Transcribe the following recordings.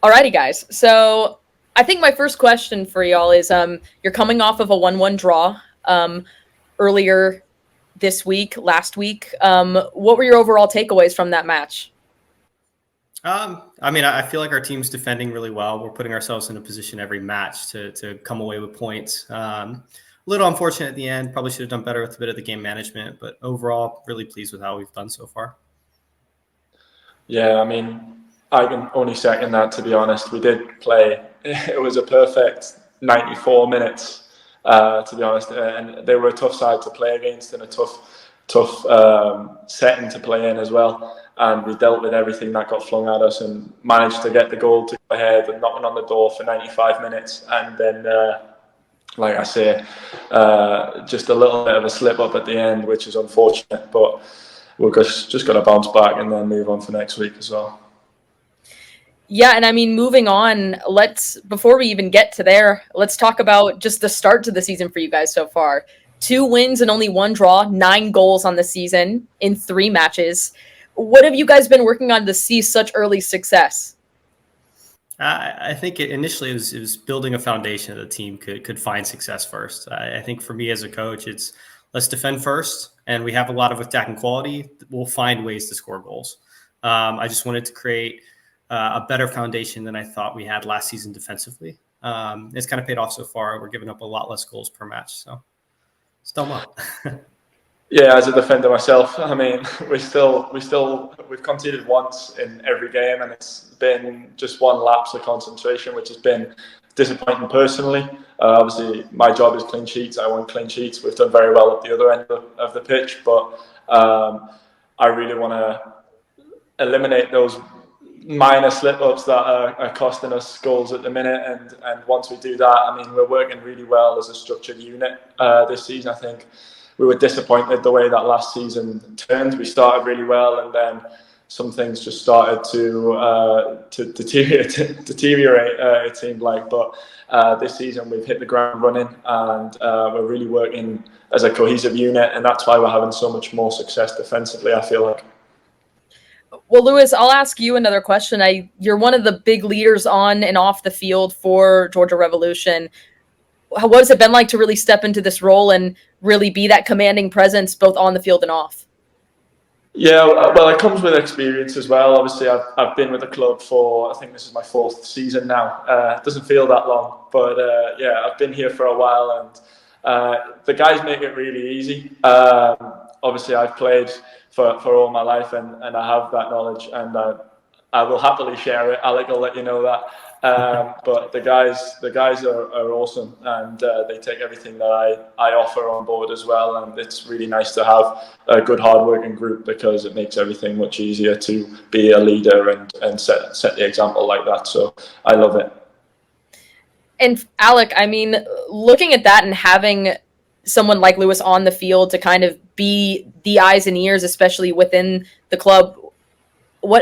Alrighty, guys. So I think my first question for y'all is you're coming off of a 1-1 draw earlier this week, last week. What were your overall takeaways from that match? I feel like our team's defending really well. We're putting ourselves in a position every match to come away with points. A little unfortunate at the end. Probably should have done better with a bit of the game management, but overall, really pleased with how we've done so far. Yeah, I mean, I can only second that, to be honest. We did play, it was a perfect 94 minutes, to be honest. And they were a tough side to play against and a tough setting to play in as well. And we dealt with everything that got flung at us and managed to get the goal to go ahead and knocking on the door for 95 minutes. And then, like I say, just a little bit of a slip up at the end, which is unfortunate. But we're just got to bounce back and then move on for next week as well. Yeah, and I mean, moving on, before we even get to there, let's talk about just the start to the season for you guys so far. 2 wins and only 1 draw, 9 goals on the season in 3 matches. What have you guys been working on to see such early success? I think initially it was building a foundation that the team could find success first. I think for me as a coach, it's let's defend first, and we have a lot of attacking quality. We'll find ways to score goals. I just wanted to create a better foundation than I thought we had last season defensively. It's kind of paid off so far. We're giving up a lot less goals per match, so it's done well. Yeah, as a defender myself, I mean, we've conceded once in every game, and it's been just one lapse of concentration, which has been disappointing personally. Obviously, my job is clean sheets. I want clean sheets. We've done very well at the other end of the pitch, but I really want to eliminate those minor slip-ups that are costing us goals at the minute. And once we do that, I mean, we're working really well as a structured unit this season, I think. We were disappointed the way that last season turned. We started really well, and then some things just started to deteriorate. It seemed like, but this season we've hit the ground running, and we're really working as a cohesive unit, and that's why we're having so much more success defensively, I feel like. Well, Lewis, I'll ask you another question. You're one of the big leaders on and off the field for Georgia Revolution. What has it been like to really step into this role and really be that commanding presence both on the field and off? Yeah, well, it comes with experience as well. Obviously, I've been with the club for, I think this is my 4th season now. It doesn't feel that long, but yeah, I've been here for a while, and the guys make it really easy. Obviously, I've played for all my life, and I have that knowledge, and I will happily share it. Alec will let you know that. But the guys are awesome, and they take everything that I offer on board as well. And it's really nice to have a good, hard-working group, because it makes everything much easier to be a leader and set the example like that. So I love it. And Alec, I mean, looking at that and having someone like Lewis on the field to kind of be the eyes and ears, especially within the club,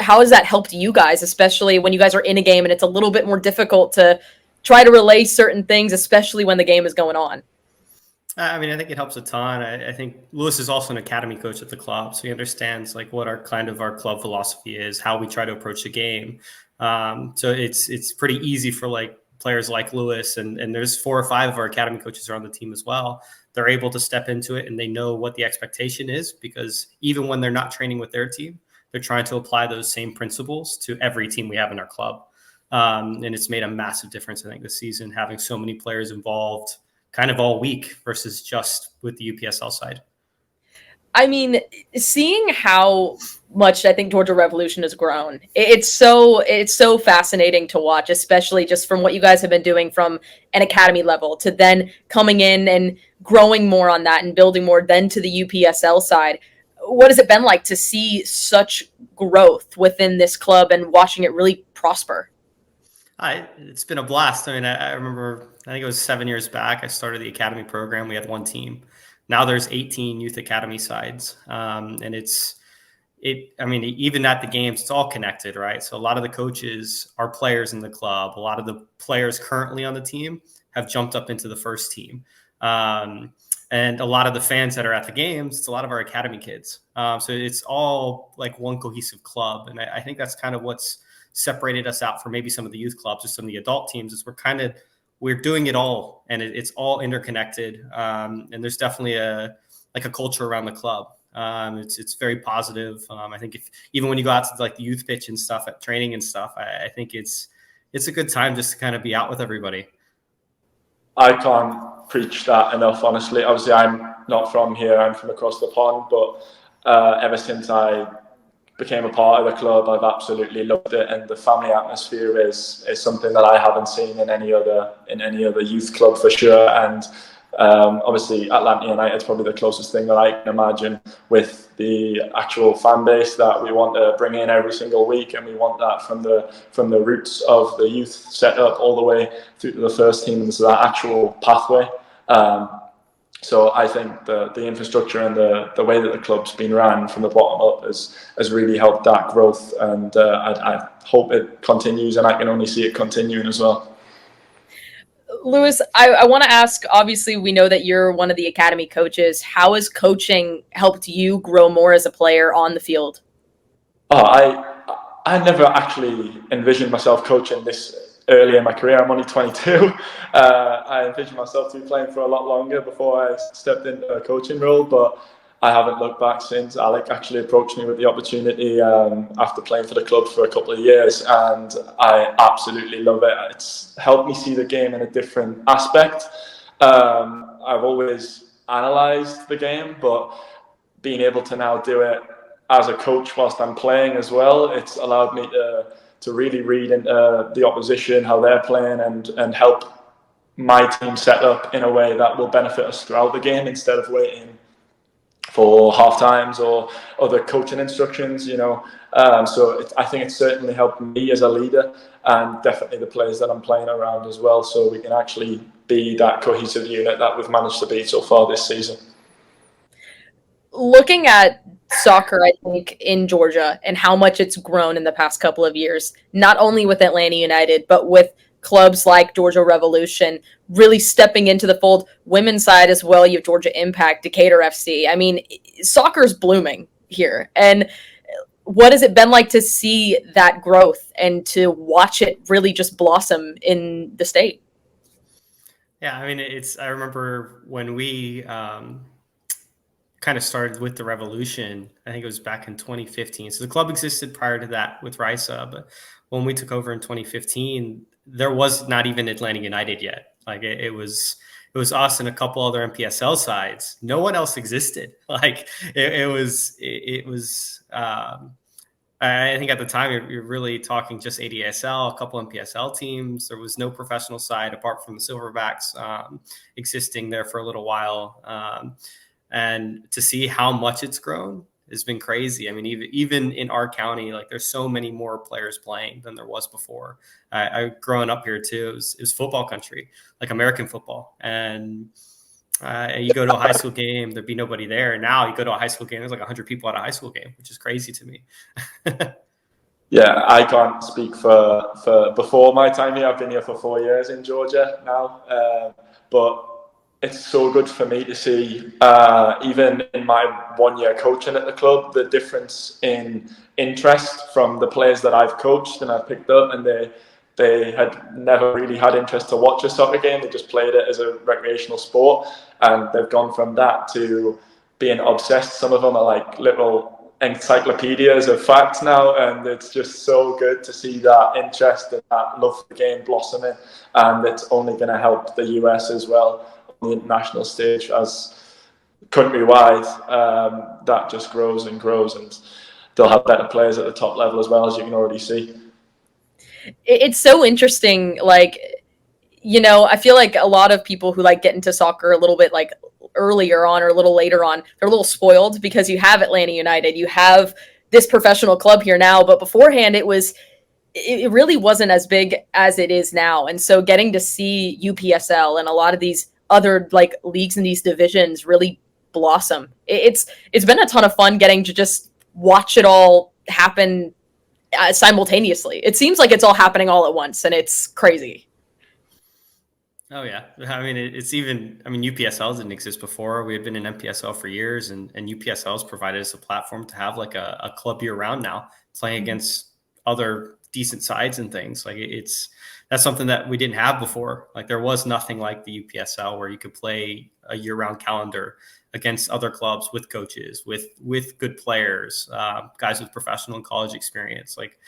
how has that helped you guys, especially when you guys are in a game and it's a little bit more difficult to try to relay certain things, especially when the game is going on? I mean, I think it helps a ton. I think Lewis is also an academy coach at the club, so he understands like what our club philosophy is, how we try to approach the game. So it's pretty easy for like players like Lewis, and there's 4 or 5 of our academy coaches are on the team as well. They're able to step into it, and they know what the expectation is, because even when they're not training with their team, they're trying to apply those same principles to every team we have in our club. And it's made a massive difference, I think, this season, having so many players involved kind of all week versus just with the UPSL side. I mean, seeing how much I think Georgia Revolution has grown, it's so fascinating to watch, especially just from what you guys have been doing from an academy level to then coming in and growing more on that and building more then to the UPSL side. What has it been like to see such growth within this club and watching it really prosper? It's been a blast. I mean, I remember, I think it was 7 years back, I started the academy program. We had 1 team. Now there's 18 youth academy sides. And I mean, even at the games, it's all connected, right? So a lot of the coaches are players in the club. A lot of the players currently on the team have jumped up into the first team. And a lot of the fans that are at the games, it's a lot of our academy kids. So it's all like one cohesive club. And I think that's kind of what's separated us out from maybe some of the youth clubs or some of the adult teams is we're doing it all, and it's all interconnected. And there's definitely a culture around the club. It's very positive. I think even when you go out to like the youth pitch and stuff at training and stuff, I think it's a good time just to kind of be out with everybody. I can't preach that enough, honestly. Obviously, I'm not from here. I'm from across the pond, but ever since I became a part of the club, I've absolutely loved it, and the family atmosphere is something that I haven't seen in any other youth club for sure. And obviously, Atlanta United is probably the closest thing that I can imagine with the actual fan base that we want to bring in every single week, and we want that from the roots of the youth setup all the way through to the first team, and so that actual pathway. So I think the infrastructure and the way that the club's been run from the bottom up has really helped that growth, and I hope it continues, and I can only see it continuing as well. Lewis, I want to ask, obviously, we know that you're one of the academy coaches. How has coaching helped you grow more as a player on the field? Oh, I never actually envisioned myself coaching this early in my career. I'm only 22. I envisioned myself to be playing for a lot longer before I stepped into a coaching role, but I haven't looked back since. Alec actually approached me with the opportunity after playing for the club for a couple of years, and I absolutely love it. It's helped me see the game in a different aspect. I've always analysed the game, but being able to now do it as a coach whilst I'm playing as well, it's allowed me to really read into the opposition, how they're playing, and help my team set up in a way that will benefit us throughout the game instead of waiting for half times or other coaching instructions, so I think it's certainly helped me as a leader, and definitely the players that I'm playing around as well, so we can actually be that cohesive unit that we've managed to be so far this season. Looking at soccer, I think, in Georgia and how much it's grown in the past couple of years, not only with Atlanta United, but with clubs like Georgia Revolution really stepping into the fold. Women's side as well, you have Georgia Impact, Decatur FC. I mean, soccer's blooming here. And what has it been like to see that growth and to watch it really just blossom in the state? Yeah, I mean, I remember when we kind of started with the Revolution, I think it was back in 2015. So the club existed prior to that with Risa, but when we took over in 2015, there was not even Atlanta United yet. Like it was us and a couple other MPSL sides. No one else existed. Like it was. I think at the time you're really talking just ADSL, a couple MPSL teams. There was no professional side apart from the Silverbacks existing there for a little while. And to see how much it's grown has been crazy. I mean, even in our county, like there's so many more players playing than there was before. I growing up here too, it was football country, like American football. And you go to a high school game, there'd be nobody there. Now you go to a high school game, there's like 100 people at a high school game, which is crazy to me. Yeah, I can't speak for before my time here. I've been here for 4 years in Georgia now, but it's so good for me to see, even in my 1 year coaching at the club, the difference in interest from the players that I've coached and I've picked up, and they had never really had interest to watch a soccer game. They just played it as a recreational sport, and they've gone from that to being obsessed. Some of them are like little encyclopedias of facts now, and it's just so good to see that interest and that love for the game blossoming, and it's only going to help the US as well on the international stage as countrywide. That just grows and grows, and they'll have better players at the top level as well, as you can already see. It's so interesting. Like, I feel like a lot of people who like get into soccer a little bit like earlier on or a little later on, they're a little spoiled because you have Atlanta United, you have this professional club here now, but beforehand it really wasn't as big as it is now. And so getting to see UPSL and a lot of these other like leagues in these divisions really blossom, it's been a ton of fun getting to just watch it all happen simultaneously. It seems like it's all happening all at once, and it's crazy. Oh yeah, I mean UPSL didn't exist before. We had been in MPSL for years, and UPSL has provided us a platform to have like a club year round now, playing against other decent sides and things. Like that's something that we didn't have before. Like there was nothing like the UPSL where you could play a year-round calendar against other clubs with coaches, with good players, guys with professional and college experience. Like,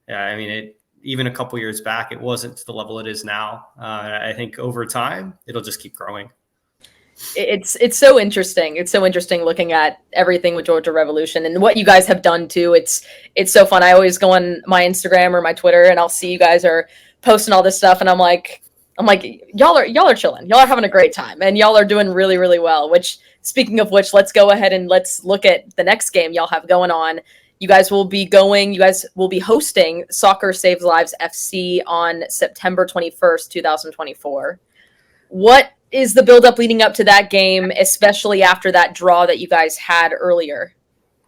yeah, I mean, even a couple years back, it wasn't to the level it is now. I think over time, it'll just keep growing. It's so interesting. It's so interesting looking at everything with Georgia Revolution and what you guys have done too. It's so fun. I always go on my Instagram or my Twitter and I'll see you guys are posting all this stuff, and I'm like, y'all are chilling. Y'all are having a great time, and y'all are doing really, really well. Which, speaking of which, let's go ahead and let's look at the next game y'all have going on. You guys will be hosting Soccer Saves Lives FC on September 21st, 2024. What is the build-up leading up to that game, especially after that draw that you guys had earlier?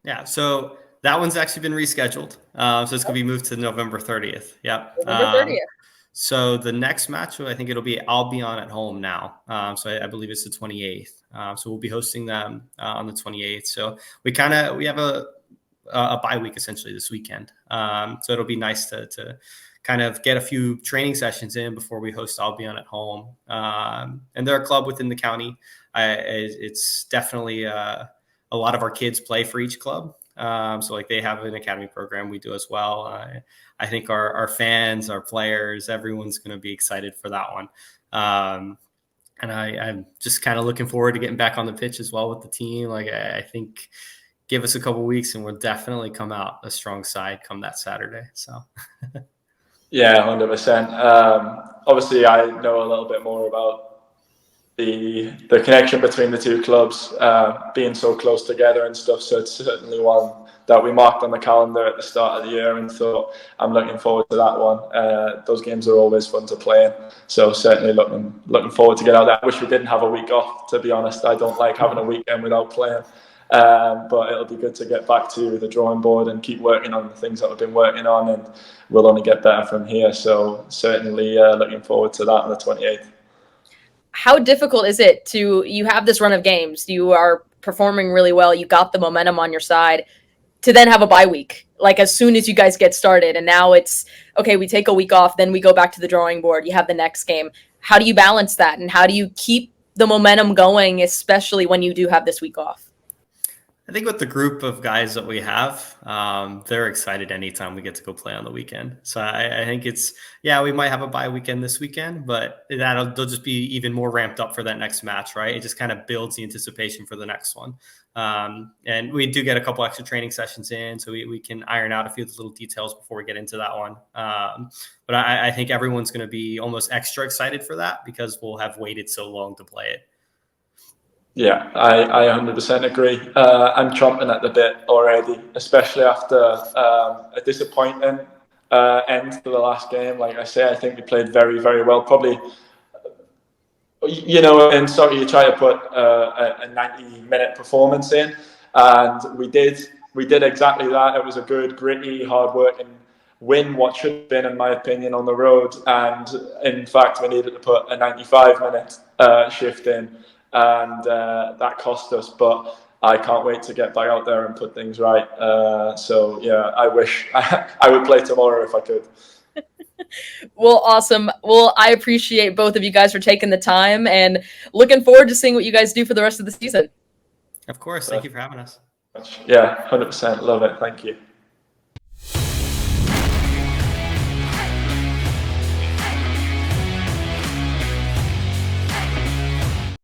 Yeah, so that one's actually been rescheduled. So it's going to be moved to November 30th. Yep. November 30th. So the next match, I think it'll be Albion at home now. So I believe it's the 28th. So we'll be hosting them on the 28th. So we have a bye week essentially this weekend. So it'll be nice to kind of get a few training sessions in before we host Albion at home. And they're a club within the county. It's definitely a lot of our kids play for each club. So like they have an academy program, we do as well. I think our fans, our players, everyone's going to be excited for that one. And I'm just kind of looking forward to getting back on the pitch as well with the team. Like I think give us a couple weeks and we'll definitely come out a strong side come that Saturday. So yeah, 100%. Obviously I know a little bit more about the connection between the two clubs being so close together and stuff. So it's certainly one that we marked on the calendar at the start of the year and thought I'm looking forward to that one. Those games are always fun to play in. So certainly looking forward to get out there. I wish we didn't have a week off, to be honest. I don't like having a weekend without playing. But it'll be good to get back to the drawing board and keep working on the things that we've been working on, and we'll only get better from here. So certainly looking forward to that on the 28th. How difficult is it you have this run of games, you are performing really well, you got the momentum on your side, to then have a bye week, like as soon as you guys get started, and now it's, okay, we take a week off, then we go back to the drawing board, you have the next game. How do you balance that, and how do you keep the momentum going, especially when you do have this week off? I think with the group of guys that we have, they're excited anytime we get to go play on the weekend. So I think we might have a bye weekend this weekend, but they'll just be even more ramped up for that next match, right? It just kind of builds the anticipation for the next one. And we do get a couple extra training sessions in, so we can iron out a few of the little details before we get into that one. But I think everyone's going to be almost extra excited for that because we'll have waited so long to play it. Yeah, I 100% agree. I'm chomping at the bit already, especially after a disappointing end to the last game. Like I say, I think we played very, very well. Probably, in soccer you try to put a 90-minute performance in, and we did exactly that. It was a good, gritty, hard-working win, what should have been, in my opinion, on the road. And in fact, we needed to put a 95-minute shift in. And that cost us, but I can't wait to get back out there and put things right. So yeah, I wish I would play tomorrow if I could. Well, awesome. Well, I appreciate both of you guys for taking the time, and looking forward to seeing what you guys do for the rest of the season. Of course. Thank you for having us. Yeah, 100%. Love it. Thank you.